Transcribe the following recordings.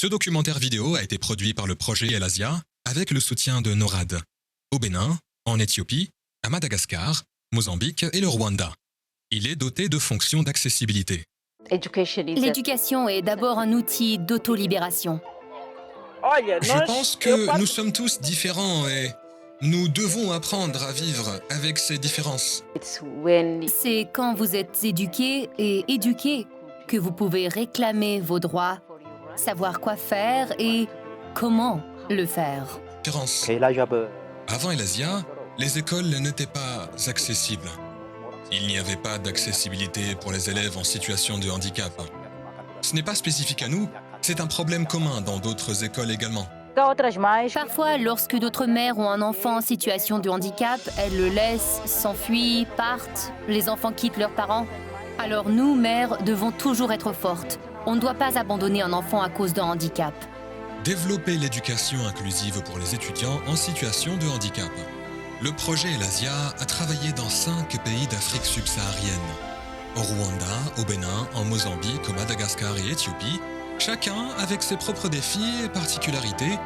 Ce documentaire vidéo a été produit par le projet El Asia avec le soutien de NORAD, au Bénin, en Éthiopie, à Madagascar, Mozambique et le Rwanda. Il est doté de fonctions d'accessibilité. L'éducation est d'abord un outil d'autolibération. Je pense que nous sommes tous différents et nous devons apprendre à vivre avec ces différences. C'est quand vous êtes éduqué et éduqué que vous pouvez réclamer vos droits, savoir quoi faire et comment le faire. Avant El Asia, les écoles n'étaient pas accessibles. Il n'y avait pas d'accessibilité pour les élèves en situation de handicap. Ce n'est pas spécifique à nous, c'est un problème commun dans d'autres écoles également. Parfois, lorsque d'autres mères ont un enfant en situation de handicap, elles le laissent, s'enfuient, partent, les enfants quittent leurs parents. Alors nous, mères, devons toujours être fortes. On ne doit pas abandonner un enfant à cause d'un handicap. Développer l'éducation inclusive pour les étudiants en situation de handicap. Le projet El Asia a travaillé dans 5 pays d'Afrique subsaharienne. Au Rwanda, au Bénin, en Mozambique, au Madagascar et Éthiopie, chacun avec ses propres défis et particularités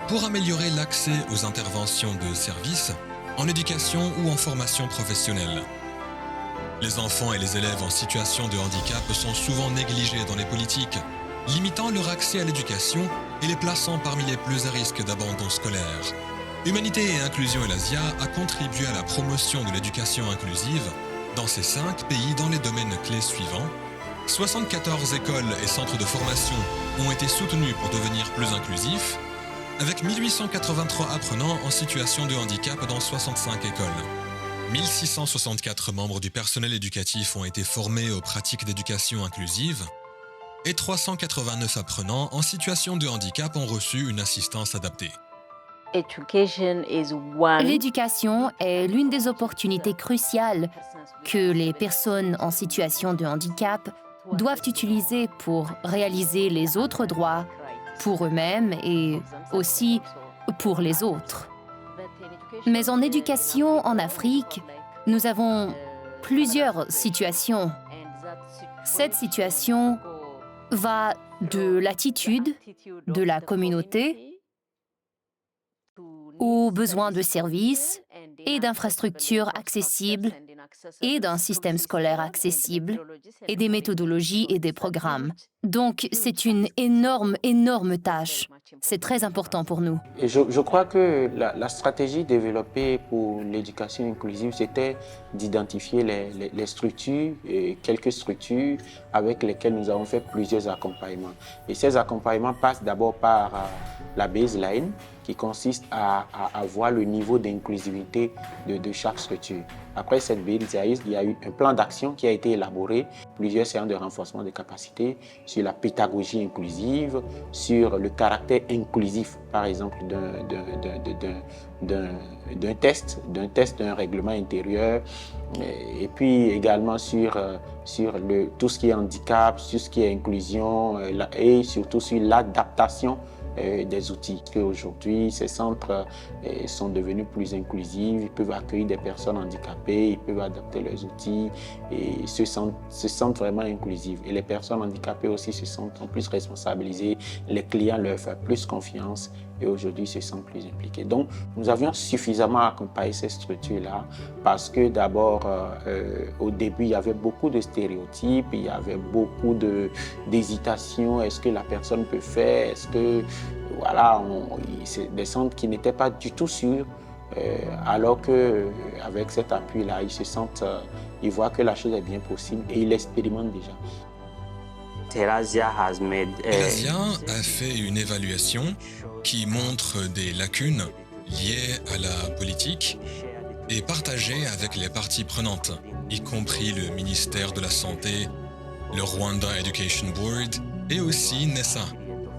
pour améliorer l'accès aux interventions de services en éducation ou en formation professionnelle. Les enfants et les élèves en situation de handicap sont souvent négligés dans les politiques, limitant leur accès à l'éducation et les plaçant parmi les plus à risque d'abandon scolaire. Humanité et Inclusion El Asia a contribué à la promotion de l'éducation inclusive dans ces 5 pays dans les domaines clés suivants. 74 écoles et centres de formation ont été soutenus pour devenir plus inclusifs, avec 1883 apprenants en situation de handicap dans 65 écoles. 1664 membres du personnel éducatif ont été formés aux pratiques d'éducation inclusive et 389 apprenants en situation de handicap ont reçu une assistance adaptée. L'éducation est l'une des opportunités cruciales que les personnes en situation de handicap doivent utiliser pour réaliser les autres droits pour eux-mêmes et aussi pour les autres. Mais en éducation en Afrique, nous avons plusieurs situations. Cette situation va de l'attitude de la communauté aux besoins de services et d'infrastructures accessibles et d'un système scolaire accessible et des méthodologies et des programmes. Donc, c'est une énorme tâche. C'est très important pour nous. Et je crois que la stratégie développée pour l'éducation inclusive, c'était d'identifier les structures, et quelques structures avec lesquelles nous avons fait plusieurs accompagnements. Et ces accompagnements passent d'abord par la baseline, qui consiste à voir le niveau d'inclusivité de chaque structure. Après cette baseline, il y a eu un plan d'action qui a été élaboré, plusieurs séances de renforcement des capacités sur la pédagogie inclusive, sur le caractère inclusif, par exemple, d'un test, d'un règlement intérieur, et puis également sur tout ce qui est handicap, sur ce qui est inclusion et surtout sur l'adaptation des outils. Aujourd'hui, ces centres sont devenus plus inclusifs, ils peuvent accueillir des personnes handicapées, ils peuvent adapter leurs outils et se sentent vraiment inclusifs. Et les personnes handicapées aussi se sentent plus responsabilisées, les clients leur font plus confiance et aujourd'hui se sentent plus impliqués. Donc, nous avions suffisamment accompagné ces structures-là parce que d'abord, au début, il y avait beaucoup de stéréotypes, il y avait beaucoup d'hésitation. Est-ce que la personne peut faire? Est-ce que, voilà, c'est des centres qui n'étaient pas du tout sûrs, alors qu'avec cet appui-là, ils se sentent, ils voient que la chose est bien possible et ils l'expérimentent déjà. El Asia a fait une évaluation qui montre des lacunes liées à la politique et partagées avec les parties prenantes, y compris le ministère de la Santé, le Rwanda Education Board et aussi NESA,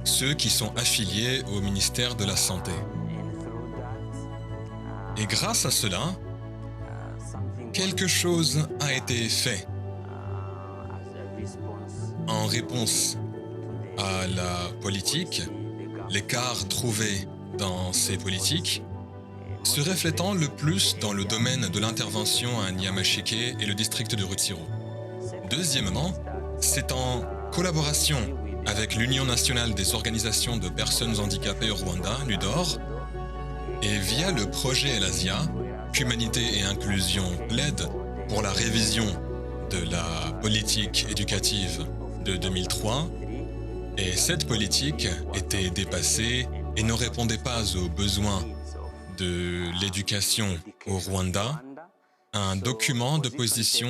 ceux qui sont affiliés au ministère de la Santé. Et grâce à cela, quelque chose a été fait. En réponse à la politique, l'écart trouvé dans ces politiques se reflétant le plus dans le domaine de l'intervention à Nyamasheke et le district de Rutsiro. Deuxièmement, c'est en collaboration avec l'Union nationale des organisations de personnes handicapées au Rwanda, l'UDOR, et via le projet Elasia, Humanité et Inclusion plaide pour la révision de la politique éducative de 2003, et cette politique était dépassée et ne répondait pas aux besoins de l'éducation au Rwanda. Un document de position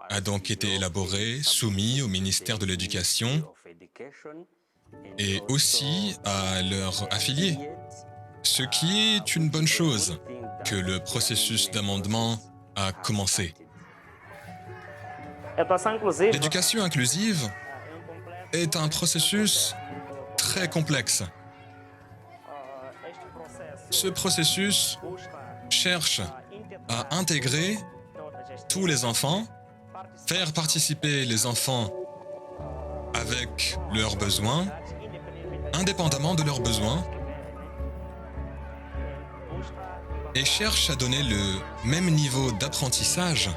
a donc été élaboré, soumis au ministère de l'Éducation et aussi à leurs affiliés, ce qui est une bonne chose que le processus d'amendement a commencé. L'éducation inclusive est un processus très complexe. Ce processus cherche à intégrer tous les enfants, faire participer les enfants avec leurs besoins, indépendamment de leurs besoins, et cherche à donner le même niveau d'apprentissage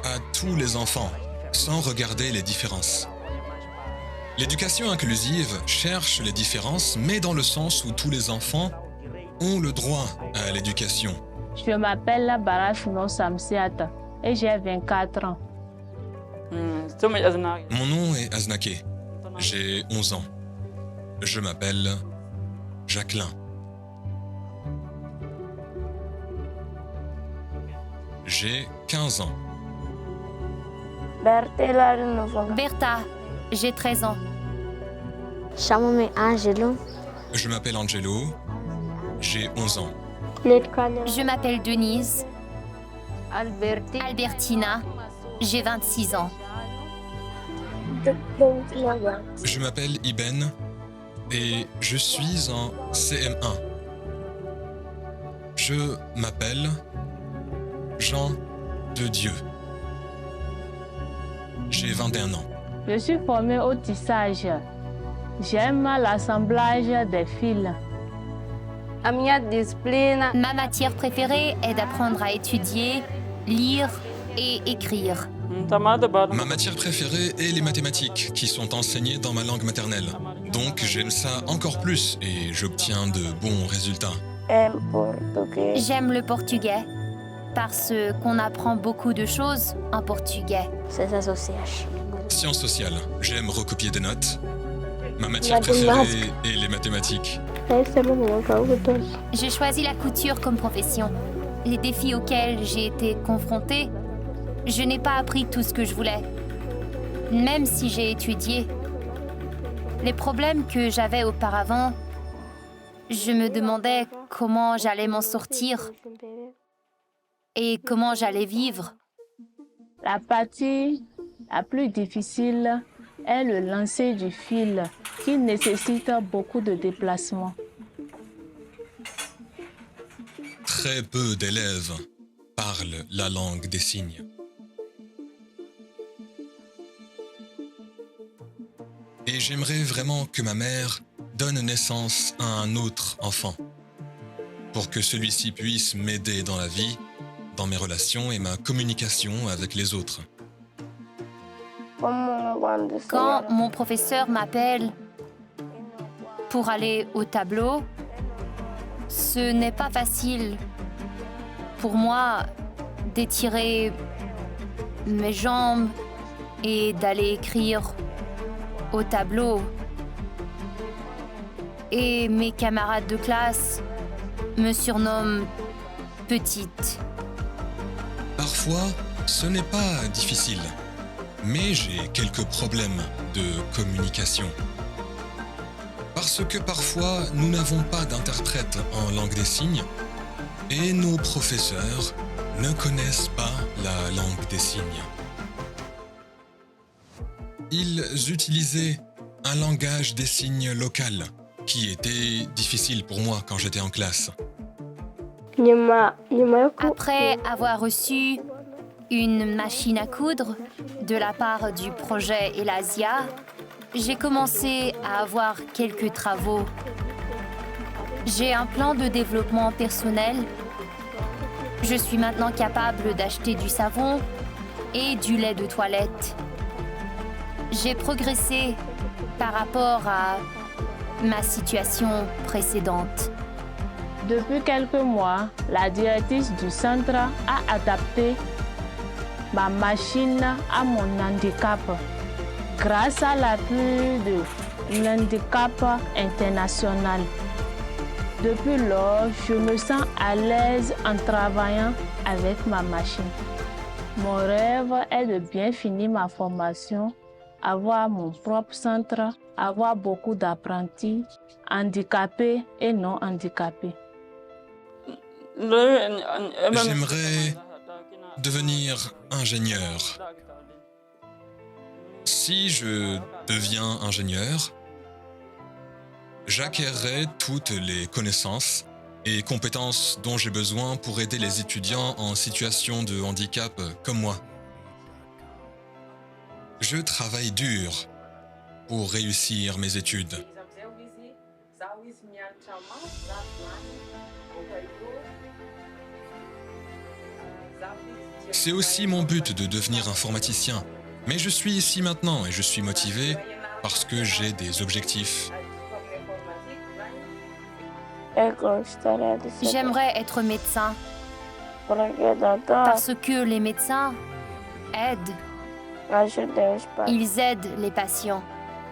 à tous les enfants, sans regarder les différences. L'éducation inclusive cherche les différences, mais dans le sens où tous les enfants ont le droit à l'éducation. Je m'appelle Barafino Samsiata et j'ai 24 ans. Mon nom est Aznake. J'ai 11 ans. Je m'appelle Jacqueline. J'ai 15 ans. Bertha, j'ai 13 ans. Je m'appelle Angelo. J'ai 11 ans. Je m'appelle Denise. Albertina, j'ai 26 ans. Je m'appelle Iben et je suis en CM1. Je m'appelle Jean de Dieu. J'ai 21 ans. Je suis formée au tissage. J'aime l'assemblage des fils. Ma matière préférée est d'apprendre à étudier, lire et écrire. Ma matière préférée est les mathématiques qui sont enseignées dans ma langue maternelle. Donc j'aime ça encore plus et j'obtiens de bons résultats. J'aime le portugais parce qu'on apprend beaucoup de choses en portugais. Sciences sociales, j'aime recopier des notes. Ma matière préférée est les mathématiques. J'ai choisi la couture comme profession. Les défis auxquels j'ai été confrontée, je n'ai pas appris tout ce que je voulais. Même si j'ai étudié. Les problèmes que j'avais auparavant, je me demandais comment j'allais m'en sortir et comment j'allais vivre. La partie la plus difficile est le lancer du fil qui nécessite beaucoup de déplacements. Très peu d'élèves parlent la langue des signes. Et j'aimerais vraiment que ma mère donne naissance à un autre enfant, pour que celui-ci puisse m'aider dans la vie, dans mes relations et ma communication avec les autres. Quand mon professeur m'appelle pour aller au tableau, ce n'est pas facile pour moi d'étirer mes jambes et d'aller écrire au tableau. Et mes camarades de classe me surnomment petite. Parfois, ce n'est pas difficile, mais j'ai quelques problèmes de communication. Parce que parfois, nous n'avons pas d'interprète en langue des signes et nos professeurs ne connaissent pas la langue des signes. Ils utilisaient un langage des signes local qui était difficile pour moi quand j'étais en classe. Après avoir reçu une machine à coudre de la part du projet Elasia, j'ai commencé à avoir quelques travaux. J'ai un plan de développement personnel. Je suis maintenant capable d'acheter du savon et du lait de toilette. J'ai progressé par rapport à ma situation précédente. Depuis quelques mois, la directrice du centre a adapté ma machine à mon handicap grâce à l'appui de l'handicap international. Depuis lors, je me sens à l'aise en travaillant avec ma machine. Mon rêve est de bien finir ma formation, avoir mon propre centre, avoir beaucoup d'apprentis, handicapés et non handicapés. J'aimerais devenir ingénieur. Si je deviens ingénieur, j'acquerrai toutes les connaissances et compétences dont j'ai besoin pour aider les étudiants en situation de handicap comme moi. Je travaille dur pour réussir mes études. C'est aussi mon but de devenir informaticien, mais je suis ici maintenant et je suis motivé parce que j'ai des objectifs. J'aimerais être médecin parce que les médecins aident. Ils aident les patients.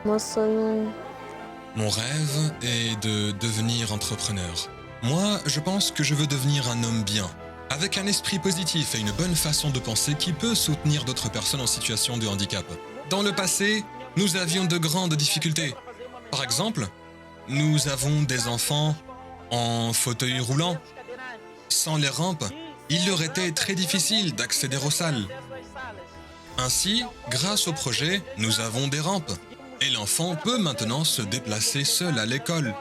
Mon rêve est de devenir entrepreneur. Moi, je pense que je veux devenir un homme bien, avec un esprit positif et une bonne façon de penser qui peut soutenir d'autres personnes en situation de handicap. Dans le passé, nous avions de grandes difficultés. Par exemple, nous avons des enfants en fauteuil roulant. Sans les rampes, il leur était très difficile d'accéder aux salles. Ainsi, grâce au projet, nous avons des rampes et l'enfant peut maintenant se déplacer seul à l'école.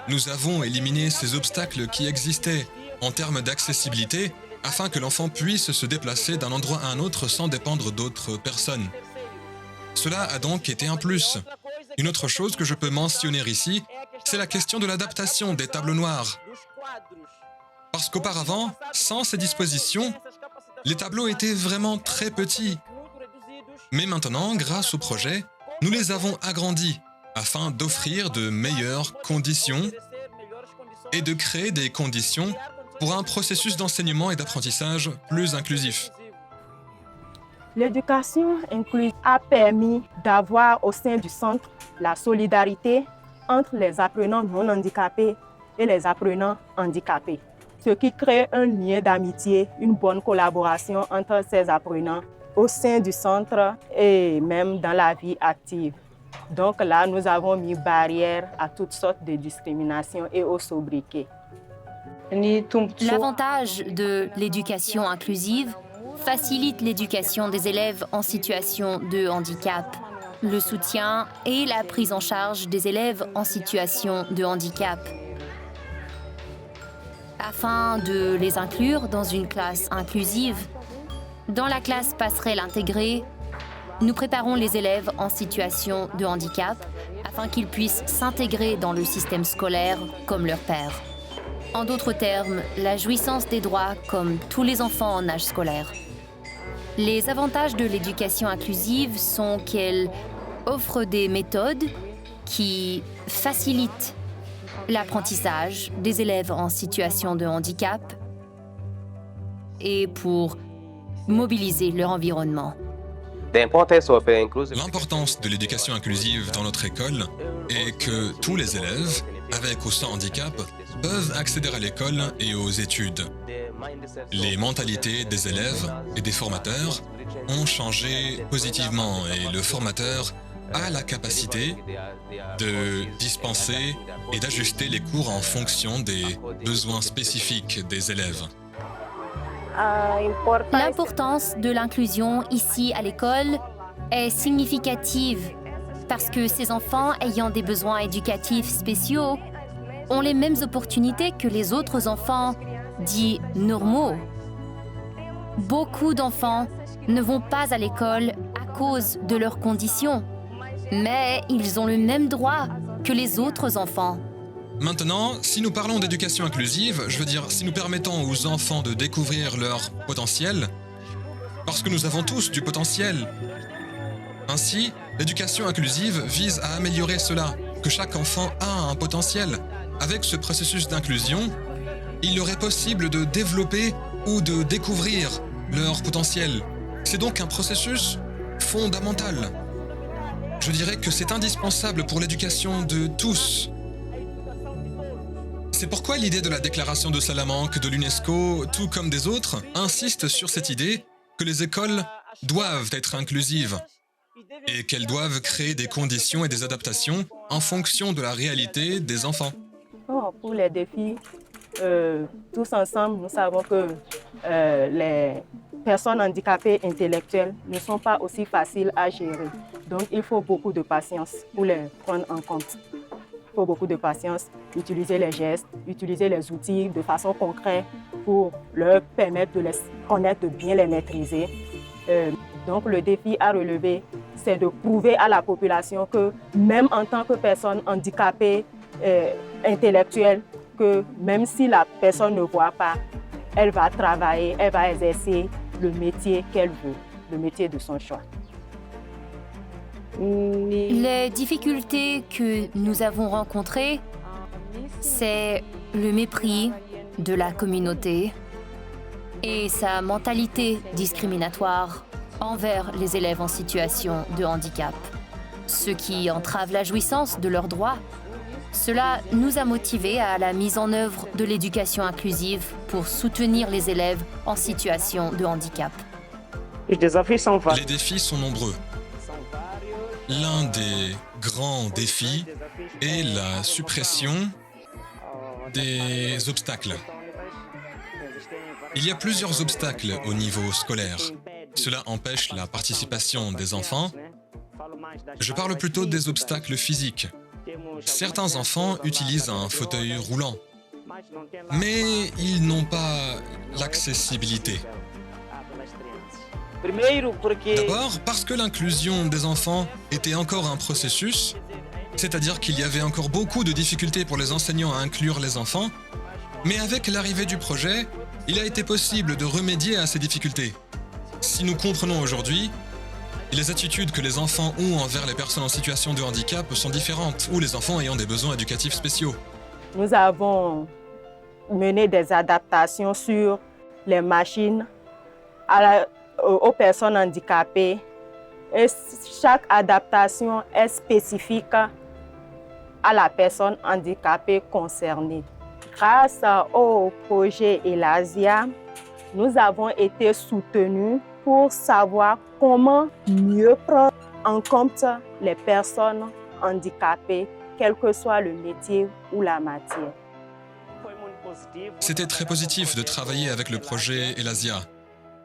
Nous avons éliminé ces obstacles qui existaient en termes d'accessibilité afin que l'enfant puisse se déplacer d'un endroit à un autre sans dépendre d'autres personnes. Cela a donc été un plus. Une autre chose que je peux mentionner ici, c'est la question de l'adaptation des tableaux noirs. Parce qu'auparavant, sans ces dispositions, les tableaux étaient vraiment très petits. Mais maintenant, grâce au projet, nous les avons agrandis afin d'offrir de meilleures conditions et de créer des conditions pour un processus d'enseignement et d'apprentissage plus inclusif. L'éducation inclusive a permis d'avoir au sein du centre la solidarité entre les apprenants non handicapés et les apprenants handicapés, ce qui crée un lien d'amitié, une bonne collaboration entre ces apprenants au sein du centre et même dans la vie active. Donc là, nous avons mis barrière à toutes sortes de discriminations et au sobriquet. L'avantage de l'éducation inclusive facilite l'éducation des élèves en situation de handicap, le soutien et la prise en charge des élèves en situation de handicap. Afin de les inclure dans une classe inclusive, dans la classe passerelle intégrée, nous préparons les élèves en situation de handicap afin qu'ils puissent s'intégrer dans le système scolaire comme leurs pairs. En d'autres termes, la jouissance des droits comme tous les enfants en âge scolaire. Les avantages de l'éducation inclusive sont qu'elle offre des méthodes qui facilitent l'apprentissage des élèves en situation de handicap et pour mobiliser leur environnement. L'importance de l'éducation inclusive dans notre école est que tous les élèves, avec ou sans handicap, peuvent accéder à l'école et aux études. Les mentalités des élèves et des formateurs ont changé positivement et le formateur a la capacité de dispenser et d'ajuster les cours en fonction des besoins spécifiques des élèves. L'importance de l'inclusion ici à l'école est significative parce que ces enfants ayant des besoins éducatifs spéciaux ont les mêmes opportunités que les autres enfants dits normaux. Beaucoup d'enfants ne vont pas à l'école à cause de leurs conditions, mais ils ont le même droit que les autres enfants. Maintenant, si nous parlons d'éducation inclusive, je veux dire, si nous permettons aux enfants de découvrir leur potentiel, parce que nous avons tous du potentiel, Ainsi, l'éducation inclusive vise à améliorer cela, que chaque enfant a un potentiel. Avec ce processus d'inclusion, il leur est possible de développer ou de découvrir leur potentiel. C'est donc un processus fondamental. Je dirais que c'est indispensable pour l'éducation de tous. C'est pourquoi l'idée de la déclaration de Salamanque de l'UNESCO, tout comme des autres, insiste sur cette idée que les écoles doivent être inclusives et qu'elles doivent créer des conditions et des adaptations en fonction de la réalité des enfants. Pour les défis, tous ensemble, nous savons que les personnes handicapées intellectuelles ne sont pas aussi faciles à gérer. Donc, il faut beaucoup de patience pour les prendre en compte. Il faut beaucoup de patience, utiliser les gestes, utiliser les outils de façon concrète pour leur permettre de les connaître, de bien les maîtriser. Donc, le défi à relever, c'est de prouver à la population que même en tant que personne handicapée intellectuelle, que même si la personne ne voit pas, elle va travailler, elle va exercer le métier qu'elle veut, le métier de son choix. Les difficultés que nous avons rencontrées, c'est le mépris de la communauté et sa mentalité discriminatoire envers les élèves en situation de handicap, ce qui entrave la jouissance de leurs droits. Cela nous a motivés à la mise en œuvre de l'éducation inclusive pour soutenir les élèves en situation de handicap. Les défis sont nombreux. L'un des grands défis est la suppression des obstacles. Il y a plusieurs obstacles au niveau scolaire. Cela empêche la participation des enfants. Je parle plutôt des obstacles physiques. Certains enfants utilisent un fauteuil roulant, mais ils n'ont pas l'accessibilité. D'abord, parce que l'inclusion des enfants était encore un processus, c'est-à-dire qu'il y avait encore beaucoup de difficultés pour les enseignants à inclure les enfants, mais avec l'arrivée du projet, il a été possible de remédier à ces difficultés. Si nous comprenons aujourd'hui, les attitudes que les enfants ont envers les personnes en situation de handicap sont différentes, ou les enfants ayant des besoins éducatifs spéciaux. Nous avons mené des adaptations sur les machines aux personnes handicapées. Et chaque adaptation est spécifique à la personne handicapée concernée. Grâce au projet Elasia, nous avons été soutenus pour savoir comment mieux prendre en compte les personnes handicapées, quel que soit le métier ou la matière. C'était très positif de travailler avec le projet Elasia.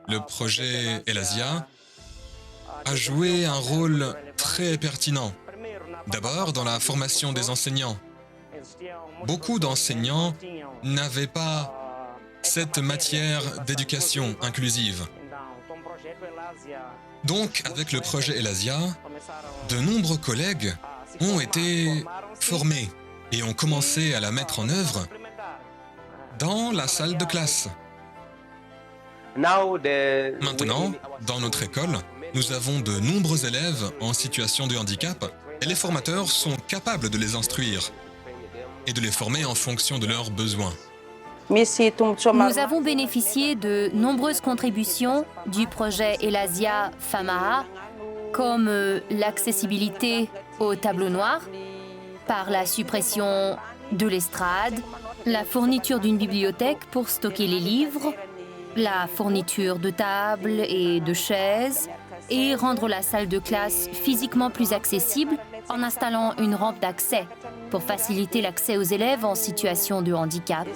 Le projet Elasia a joué un rôle très pertinent. D'abord, dans la formation des enseignants. Beaucoup d'enseignants n'avaient pas cette matière d'éducation inclusive. Donc, avec le projet Elasia, de nombreux collègues ont été formés et ont commencé à la mettre en œuvre dans la salle de classe. Maintenant, dans notre école, nous avons de nombreux élèves en situation de handicap et les formateurs sont capables de les instruire et de les former en fonction de leurs besoins. Nous avons bénéficié de nombreuses contributions du projet Elasia Famaha, comme l'accessibilité au tableau noir, par la suppression de l'estrade, la fourniture d'une bibliothèque pour stocker les livres, la fourniture de tables et de chaises, et rendre la salle de classe physiquement plus accessible en installant une rampe d'accès pour faciliter l'accès aux élèves en situation de handicap.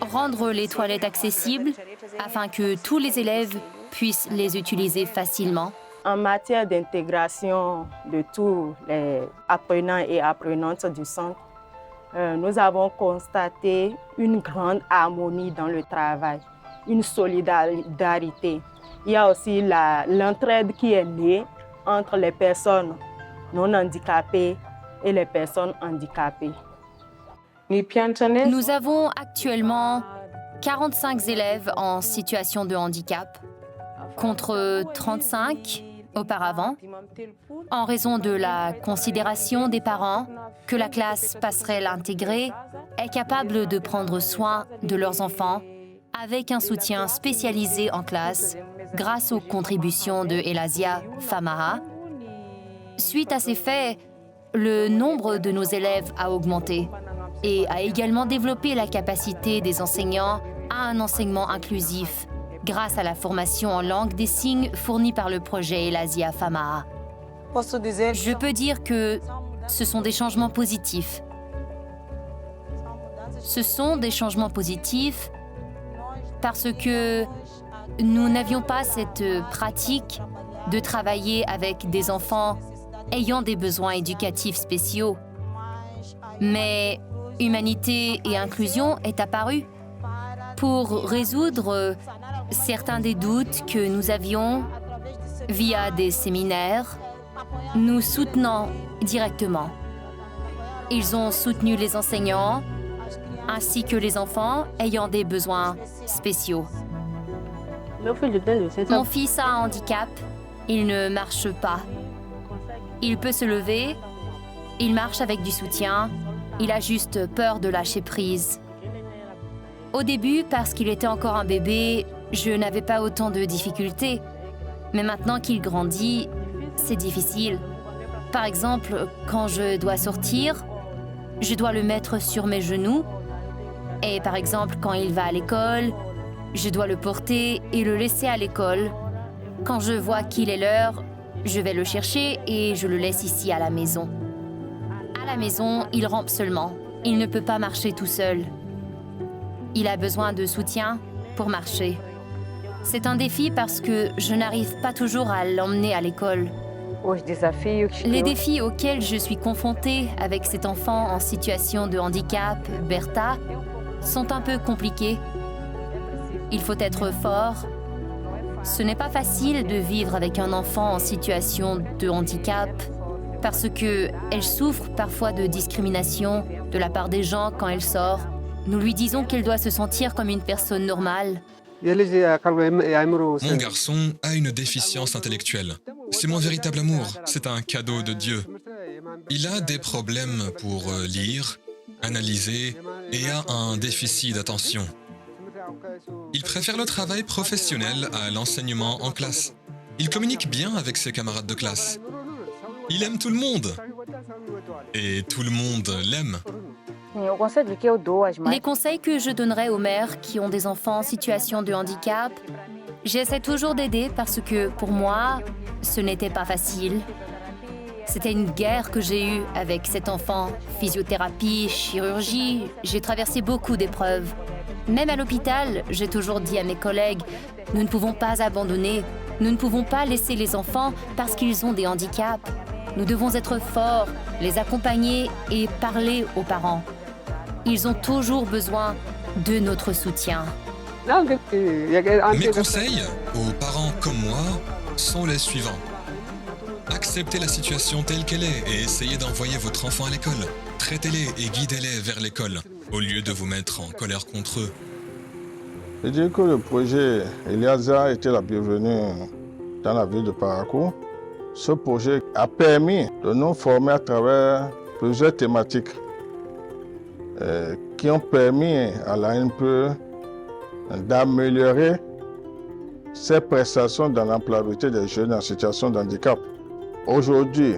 Rendre les toilettes accessibles afin que tous les élèves puissent les utiliser facilement. En matière d'intégration de tous les apprenants et apprenantes du centre, nous avons constaté une grande harmonie dans le travail, une solidarité. Il y a aussi l'entraide qui est née entre les personnes non handicapées et les personnes handicapées. Nous avons actuellement 45 élèves en situation de handicap, contre 35 Auparavant, en raison de la considération des parents que la classe passerelle intégrée est capable de prendre soin de leurs enfants avec un soutien spécialisé en classe grâce aux contributions de Elazia Famaha. Suite à ces faits, le nombre de nos élèves a augmenté et a également développé la capacité des enseignants à un enseignement inclusif grâce à la formation en langue des signes fournie par le projet Elazia Famaha. Je peux dire que ce sont des changements positifs. Ce sont des changements positifs parce que nous n'avions pas cette pratique de travailler avec des enfants ayant des besoins éducatifs spéciaux. Mais Humanité et Inclusion est apparue pour résoudre certains des doutes que nous avions via des séminaires, nous soutenant directement. Ils ont soutenu les enseignants ainsi que les enfants ayant des besoins spéciaux. Mon fils a un handicap, il ne marche pas. Il peut se lever, il marche avec du soutien, il a juste peur de lâcher prise. Au début, parce qu'il était encore un bébé, je n'avais pas autant de difficultés. Mais maintenant qu'il grandit, c'est difficile. Par exemple, quand je dois sortir, je dois le mettre sur mes genoux. Et par exemple, quand il va à l'école, je dois le porter et le laisser à l'école. Quand je vois qu'il est l'heure, je vais le chercher et je le laisse ici à la maison. À la maison, il rampe seulement. Il ne peut pas marcher tout seul. Il a besoin de soutien pour marcher. C'est un défi parce que je n'arrive pas toujours à l'emmener à l'école. Les défis auxquels je suis confrontée avec cet enfant en situation de handicap, Bertha, sont un peu compliqués. Il faut être fort. Ce n'est pas facile de vivre avec un enfant en situation de handicap parce qu'elle souffre parfois de discrimination de la part des gens quand elle sort. Nous lui disons qu'elle doit se sentir comme une personne normale. Mon garçon a une déficience intellectuelle. C'est mon véritable amour, c'est un cadeau de Dieu. Il a des problèmes pour lire, analyser et a un déficit d'attention. Il préfère le travail professionnel à l'enseignement en classe. Il communique bien avec ses camarades de classe. Il aime tout le monde. Et tout le monde l'aime. Les conseils que je donnerais aux mères qui ont des enfants en situation de handicap, j'essaie toujours d'aider parce que pour moi, ce n'était pas facile. C'était une guerre que j'ai eue avec cet enfant. Physiothérapie, chirurgie, j'ai traversé beaucoup d'épreuves. Même à l'hôpital, j'ai toujours dit à mes collègues, nous ne pouvons pas abandonner, nous ne pouvons pas laisser les enfants parce qu'ils ont des handicaps. Nous devons être forts, les accompagner et parler aux parents. Ils ont toujours besoin de notre soutien. Mes conseils aux parents comme moi sont les suivants. Acceptez la situation telle qu'elle est et essayez d'envoyer votre enfant à l'école. Traitez-les et guidez-les vers l'école, au lieu de vous mettre en colère contre eux. Je dirais que le projet Elazia était la bienvenue dans la ville de Parakou. Ce projet a permis de nous former à travers plusieurs thématiques qui ont permis à l'ANPE d'améliorer ses prestations dans l'employabilité des jeunes en situation de handicap. Aujourd'hui,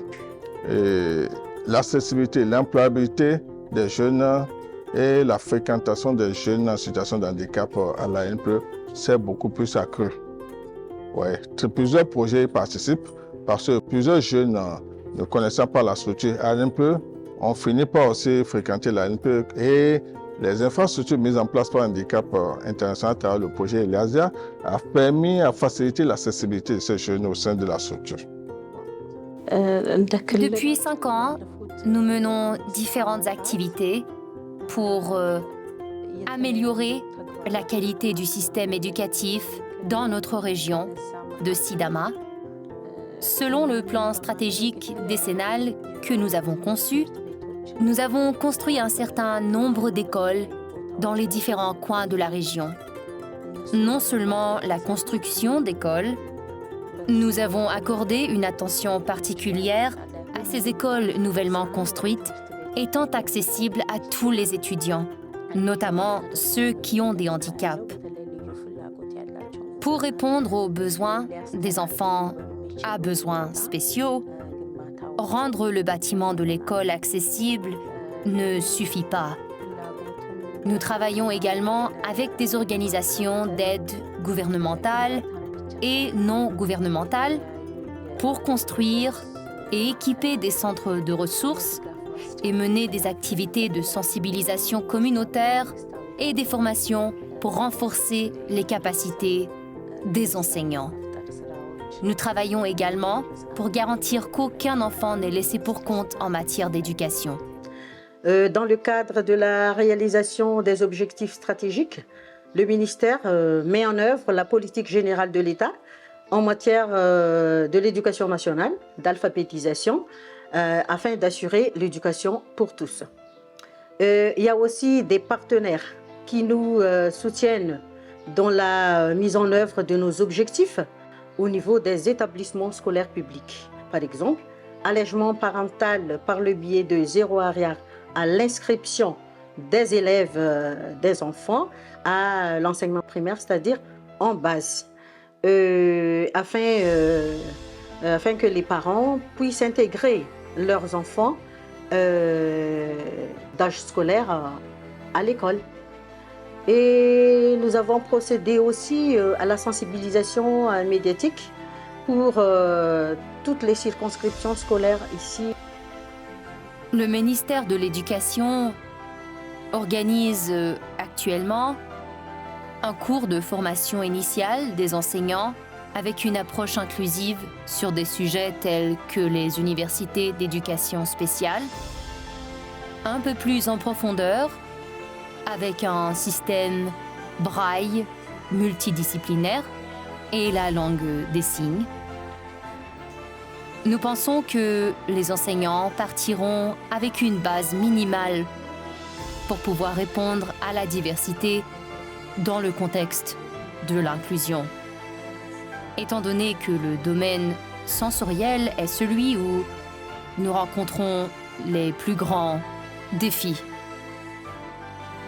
l'accessibilité, l'employabilité des jeunes et la fréquentation des jeunes en situation de handicap à l'ANPE s'est beaucoup plus accrue. Ouais, plusieurs projets y participent parce que plusieurs jeunes ne connaissant pas la structure ANPE ont fini par aussi fréquenter l'ANPE et les infrastructures mises en place par Handicap International à travers le projet Elazia a permis à faciliter l'accessibilité de ces jeunes au sein de la structure. Depuis 5 ans, nous menons différentes activités pour améliorer la qualité du système éducatif dans notre région de Sidama. Selon le plan stratégique décennal que nous avons conçu, nous avons construit un certain nombre d'écoles dans les différents coins de la région. Non seulement la construction d'écoles, Nous avons accordé une attention particulière à ces écoles nouvellement construites, étant accessibles à tous les étudiants, notamment ceux qui ont des handicaps. Pour répondre aux besoins des enfants à besoins spéciaux, rendre le bâtiment de l'école accessible ne suffit pas. Nous travaillons également avec des organisations d'aide gouvernementales et non gouvernementales pour construire et équiper des centres de ressources et mener des activités de sensibilisation communautaire et des formations pour renforcer les capacités des enseignants. Nous travaillons également pour garantir qu'aucun enfant n'est laissé pour compte en matière d'éducation. Dans le cadre de la réalisation des objectifs stratégiques, le ministère met en œuvre la politique générale de l'État en matière de l'éducation nationale, d'alphabétisation, afin d'assurer l'éducation pour tous. Il y a aussi des partenaires qui nous soutiennent dans la mise en œuvre de nos objectifs au niveau des établissements scolaires publics. Par exemple, allègement parental par le biais de 0 arrière à l'inscription des élèves, des enfants à l'enseignement primaire, c'est-à-dire en base, afin que les parents puissent intégrer leurs enfants d'âge scolaire à l'école. Et nous avons procédé aussi à la sensibilisation médiatique pour toutes les circonscriptions scolaires ici. Le ministère de l'Éducation organise actuellement un cours de formation initiale des enseignants avec une approche inclusive sur des sujets tels que les universités d'éducation spéciale, un peu plus en profondeur, avec un système braille multidisciplinaire et la langue des signes. Nous pensons que les enseignants partiront avec une base minimale pour pouvoir répondre à la diversité dans le contexte de l'inclusion. Étant donné que le domaine sensoriel est celui où nous rencontrons les plus grands défis.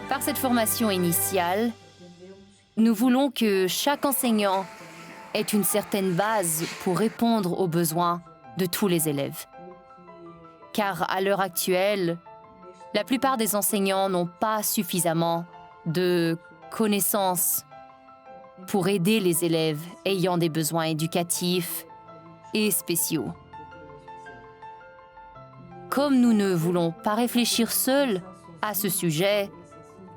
Par cette formation initiale, nous voulons que chaque enseignant ait une certaine base pour répondre aux besoins de tous les élèves. Car à l'heure actuelle, la plupart des enseignants n'ont pas suffisamment de connaissances pour aider les élèves ayant des besoins éducatifs et spéciaux. Comme nous ne voulons pas réfléchir seuls à ce sujet,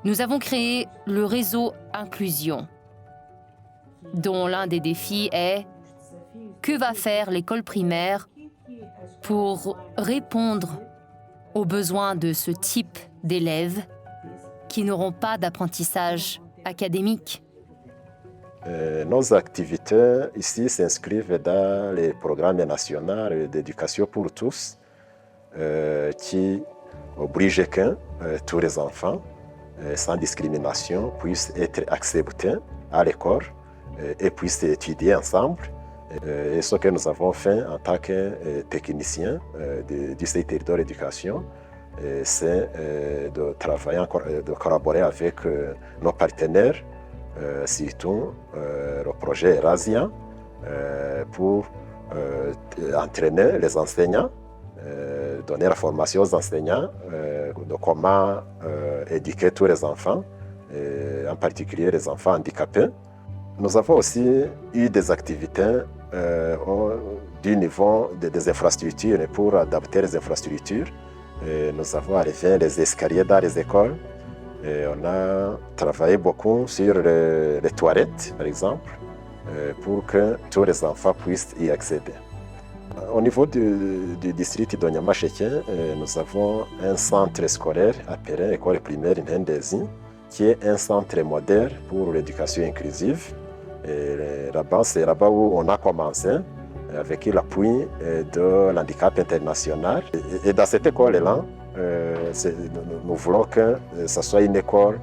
nous avons créé le réseau Inclusion, dont l'un des défis est que va faire l'école primaire pour répondre aux besoins de ce type d'élèves qui n'auront pas d'apprentissage académique. Nos activités ici s'inscrivent dans les programmes nationaux d'éducation pour tous qui obligent que tous les enfants, sans discrimination, puissent être acceptés à l'école et puissent étudier ensemble. Et ce que nous avons fait en tant que techniciens du secteur d'éducation, c'est de travailler, de collaborer avec nos partenaires, surtout le projet Erasia, pour entraîner les enseignants, donner la formation aux enseignants de comment éduquer tous les enfants, en particulier les enfants handicapés. Nous avons aussi eu des activités du niveau des infrastructures pour adapter les infrastructures. Nous avons arrivé les escaliers dans les écoles. On a travaillé beaucoup sur les toilettes, par exemple, pour que tous les enfants puissent y accéder. Au niveau du district de Nyamasheke, nous avons un centre scolaire appelé École primaire Ndezi, qui est un centre moderne pour l'éducation inclusive. Là-bas, c'est là-bas où on a commencé avec l'appui de l'handicap international. Et dans cette école-là, nous voulons que ce soit une école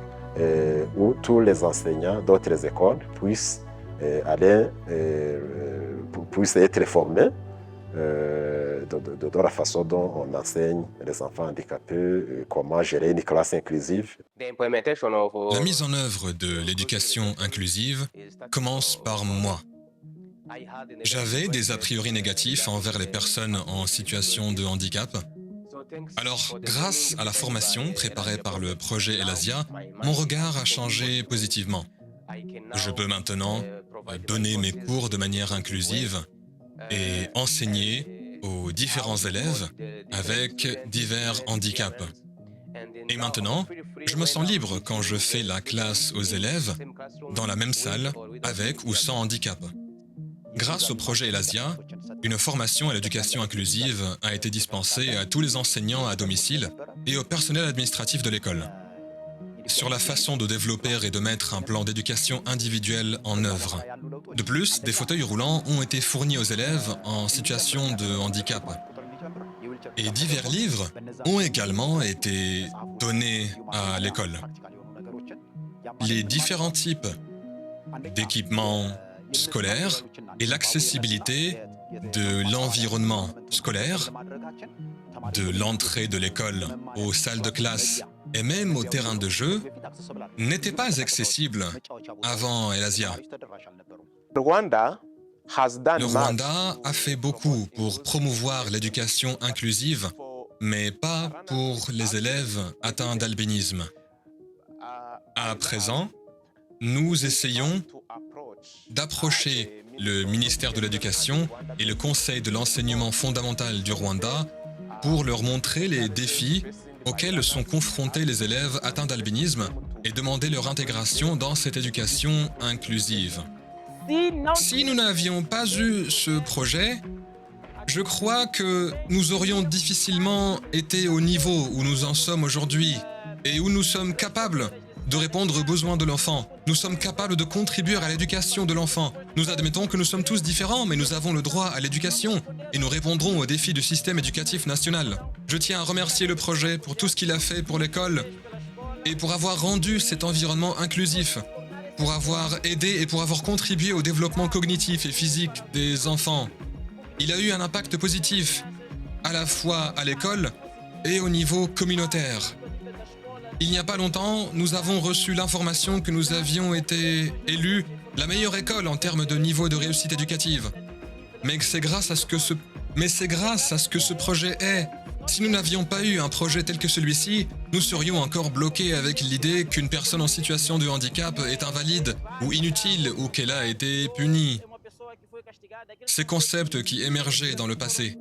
où tous les enseignants d'autres écoles puissent aller puissent être formés de la façon dont on enseigne les enfants handicapés, comment gérer une classe inclusive. La mise en œuvre de l'éducation inclusive commence par moi. J'avais des a priori négatifs envers les personnes en situation de handicap. Alors, grâce à la formation préparée par le projet Elasia, mon regard a changé positivement. Je peux maintenant donner mes cours de manière inclusive et enseigner aux différents élèves avec divers handicaps. Et maintenant, je me sens libre quand je fais la classe aux élèves dans la même salle, avec ou sans handicap. Grâce au projet Elasia, une formation à l'éducation inclusive a été dispensée à tous les enseignants à domicile et au personnel administratif de l'école, sur la façon de développer et de mettre un plan d'éducation individuelle en œuvre. De plus, des fauteuils roulants ont été fournis aux élèves en situation de handicap. Et divers livres ont également été donnés à l'école. Les différents types d'équipements scolaires et l'accessibilité de l'environnement scolaire, de l'entrée de l'école aux salles de classe et même au terrain de jeu n'étaient pas accessibles avant Elasia. Le Rwanda Le Rwanda a fait beaucoup pour promouvoir l'éducation inclusive, mais pas pour les élèves atteints d'albinisme. À présent, nous essayons d'approcher le ministère de l'Éducation et le Conseil de l'enseignement fondamental du Rwanda pour leur montrer les défis auxquels sont confrontés les élèves atteints d'albinisme et demander leur intégration dans cette éducation inclusive. Si nous n'avions pas eu ce projet, je crois que nous aurions difficilement été au niveau où nous en sommes aujourd'hui et où nous sommes capables de répondre aux besoins de l'enfant. Nous sommes capables de contribuer à l'éducation de l'enfant. Nous admettons que nous sommes tous différents, mais nous avons le droit à l'éducation et nous répondrons aux défis du système éducatif national. Je tiens à remercier le projet pour tout ce qu'il a fait pour l'école et pour avoir rendu cet environnement inclusif, pour avoir aidé et pour avoir contribué au développement cognitif et physique des enfants. Il a eu un impact positif, à la fois à l'école et au niveau communautaire. Il n'y a pas longtemps, nous avons reçu l'information que nous avions été élus la meilleure école en termes de niveau de réussite éducative. Mais c'est grâce à ce que ce projet est. Si nous n'avions pas eu un projet tel que celui-ci, nous serions encore bloqués avec l'idée qu'une personne en situation de handicap est invalide ou inutile ou qu'elle a été punie. Ces concepts qui émergeaient dans le passé.